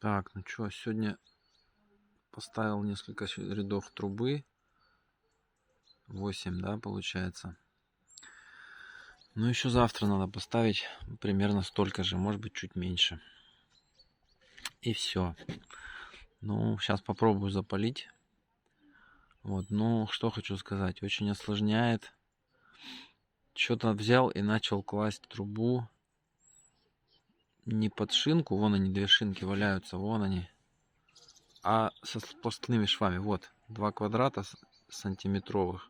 Так, ну что, сегодня поставил несколько рядов трубы. 8, да, получается. Ну, еще завтра надо поставить примерно столько же, может быть, чуть меньше. И все. Ну, сейчас попробую запалить. Вот, ну, что хочу сказать. Очень осложняет. Что-то взял и начал класть трубу не под шинку, вон они, две шинки валяются, вон они, а со сплошными швами. Вот, 2 квадрата сантиметровых.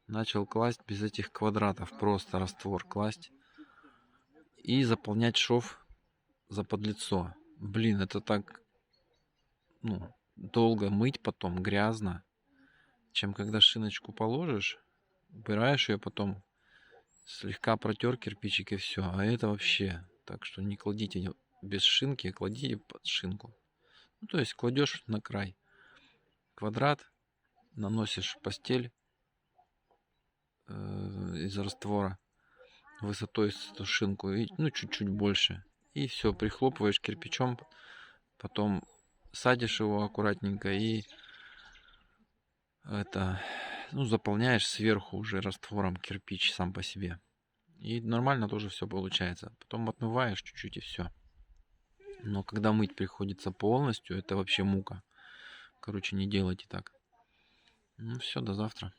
Начал класть без этих квадратов, просто раствор класть и заполнять шов за подлицо. Блин, это так, ну, долго мыть потом, грязно, чем когда шиночку положишь, убираешь ее потом, слегка протер кирпичик и все. А это вообще, так что не кладите без шинки, кладите под шинку. Ну, то есть кладешь на край квадрат, наносишь постель из раствора высотой с эту шинку, и, ну, чуть-чуть больше. И все, прихлопываешь кирпичом, потом садишь его аккуратненько и это, ну, заполняешь сверху уже раствором кирпич сам по себе. И нормально тоже все получается. Потом отмываешь чуть-чуть и все. Но когда мыть приходится полностью, это вообще мука. Короче, не делайте так. Ну все, до завтра.